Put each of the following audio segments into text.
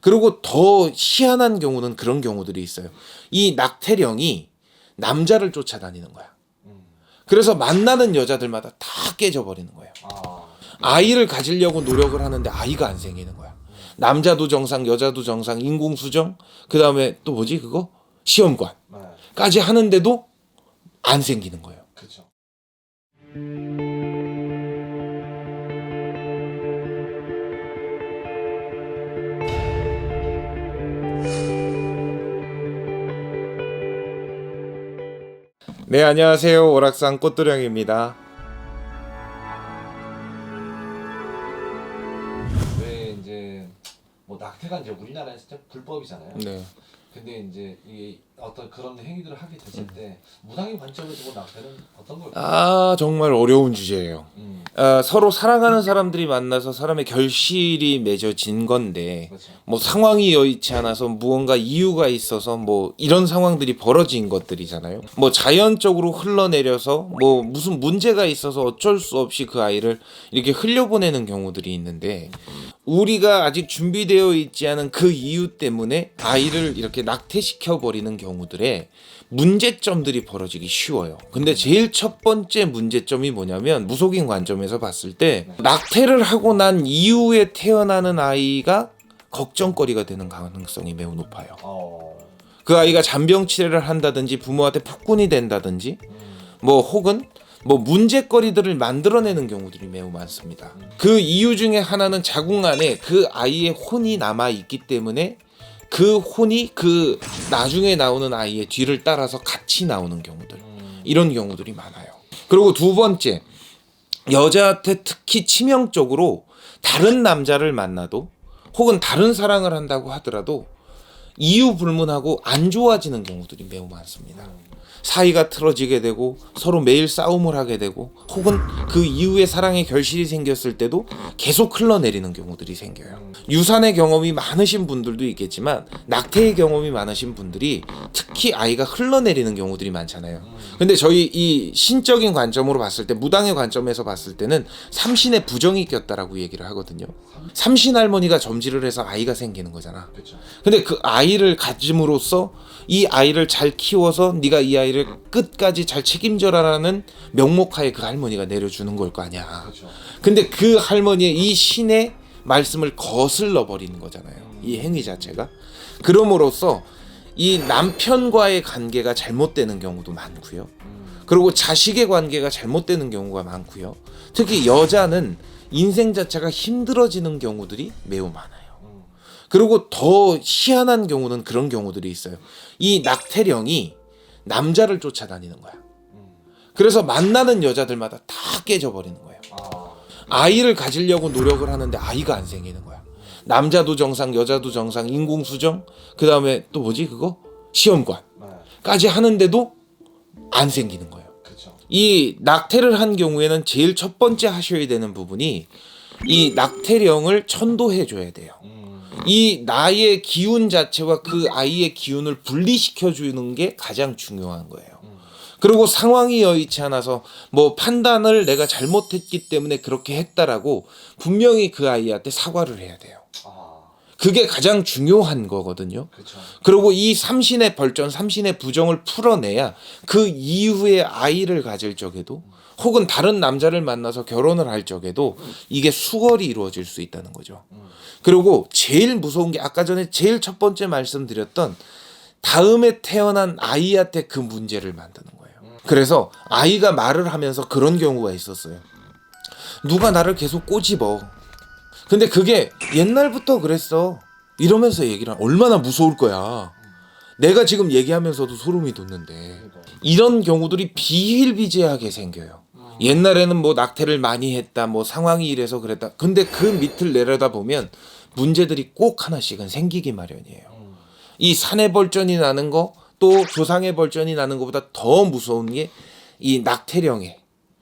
그리고 더 희한한 경우는 그런 경우들이 있어요. 이 낙태령이 남자를 쫓아다니는 거야. 그래서 만나는 여자들마다 다 깨져버리는 거예요. 아이를 가지려고 노력을 하는데 아이가 안 생기는 거야. 남자도 정상, 여자도 정상, 인공수정, 그 다음에 또 뭐지 그거? 시험관까지 하는데도 안 생기는 거예요. 그렇죠. 네, 안녕하세요. 오락산 꽃도령입니다. 왜 이제 뭐 낙태가 이제 우리나라에서 불법이잖아요. 네. 근데 이제 이 어떤 그런 행위들을 하게 됐을 때 무당의 관점을 두고 낙태는 어떤 걸까요? 아, 정말 어려운 주제예요. 서로 사랑하는 사람들이 만나서 사람의 결실이 맺어진 건데 그렇죠. 뭐 상황이 여의치 않아서 무언가 이유가 있어서 뭐 이런 상황들이 벌어진 것들이잖아요. 뭐 자연적으로 흘러내려서 뭐 무슨 문제가 있어서 어쩔 수 없이 그 아이를 이렇게 흘려보내는 경우들이 있는데 우리가 아직 준비되어 있지 않은 그 이유 때문에 아이를 이렇게 낙태시켜 버리는 경우들에 문제점들이 벌어지기 쉬워요. 근데 제일 첫 번째 문제점이 뭐냐면 무속인 관점에서 봤을 때 낙태를 하고 난 이후에 태어나는 아이가 걱정거리가 되는 가능성이 매우 높아요. 그 아이가 잔병 치레를 한다든지 부모한테 폭군이 된다든지 뭐 혹은 뭐 문제거리들을 만들어내는 경우들이 매우 많습니다. 그 이유 중에 하나는 자궁 안에 그 아이의 혼이 남아 있기 때문에 그 혼이 그 나중에 나오는 아이의 뒤를 따라서 같이 나오는 경우들, 이런 경우들이 많아요. 그리고 두 번째, 여자한테 특히 치명적으로 다른 남자를 만나도 혹은 다른 사랑을 한다고 하더라도 이유 불문하고 안 좋아지는 경우들이 매우 많습니다. 사이가 틀어지게 되고 서로 매일 싸움을 하게 되고 혹은 그 이후에 사랑의 결실이 생겼을 때도 계속 흘러내리는 경우들이 생겨요. 유산의 경험이 많으신 분들도 있겠지만 낙태의 경험이 많으신 분들이 특히 아이가 흘러내리는 경우들이 많잖아요. 근데 저희 이 신적인 관점으로 봤을 때, 무당의 관점에서 봤을 때는 삼신의 부정이 꼈다라고 얘기를 하거든요. 삼신 할머니가 점지를 해서 아이가 생기는 거잖아. 그렇죠. 근데 그 아이를 가짐으로써 이 아이를 잘 키워서 네가 이 아이를 끝까지 잘 책임져라라는 명목하에 그 할머니가 내려주는 걸 거 아니야. 그렇죠. 근데 그 할머니의 이 신의 말씀을 거슬러 버리는 거잖아요. 이 행위 자체가. 그럼으로써 이 남편과의 관계가 잘못되는 경우도 많고요. 그리고 자식의 관계가 잘못되는 경우가 많고요. 특히 여자는 인생 자체가 힘들어지는 경우들이 매우 많아요. 그리고 더 희한한 경우는 그런 경우들이 있어요. 이 낙태령이 남자를 쫓아다니는 거야. 그래서 만나는 여자들마다 다 깨져버리는 거예요. 아이를 가지려고 노력을 하는데 아이가 안 생기는 거야. 남자도 정상, 여자도 정상, 인공수정, 그 다음에 또 뭐지 그거? 시험관까지 하는데도 안 생기는 거예요. 그렇죠. 이 낙태를 한 경우에는 제일 첫 번째 하셔야 되는 부분이 이 낙태령을 천도해 줘야 돼요. 이 나의 기운 자체와 그 아이의 기운을 분리시켜 주는 게 가장 중요한 거예요. 그리고 상황이 여의치 않아서 뭐 판단을 내가 잘못했기 때문에 그렇게 했다라고 분명히 그 아이한테 사과를 해야 돼요. 그게 가장 중요한 거거든요. 그렇죠. 그리고 이 삼신의 벌전, 삼신의 부정을 풀어내야 그 이후에 아이를 가질 적에도 혹은 다른 남자를 만나서 결혼을 할 적에도 이게 수월히 이루어질 수 있다는 거죠. 그리고 제일 무서운 게 아까 전에 제일 첫 번째 말씀드렸던 다음에 태어난 아이한테 그 문제를 만드는 거예요. 그래서 아이가 말을 하면서 그런 경우가 있었어요. 누가 나를 계속 꼬집어. 근데 그게 옛날부터 그랬어. 이러면서 얘기를 하면 얼마나 무서울 거야. 내가 지금 얘기하면서도 소름이 돋는데 이런 경우들이 비일비재하게 생겨요. 옛날에는 뭐 낙태를 많이 했다, 뭐 상황이 이래서 그랬다. 근데 그 밑을 내려다 보면 문제들이 꼭 하나씩은 생기기 마련이에요. 이 산의 벌전이 나는 거, 또 조상의 벌전이 나는 것보다 더 무서운 게 이 낙태령에.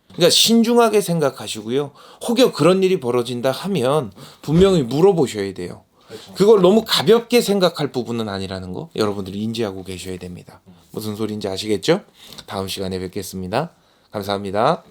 그러니까 신중하게 생각하시고요. 혹여 그런 일이 벌어진다 하면 분명히 물어보셔야 돼요. 그걸 너무 가볍게 생각할 부분은 아니라는 거 여러분들이 인지하고 계셔야 됩니다. 무슨 소리인지 아시겠죠? 다음 시간에 뵙겠습니다. 감사합니다.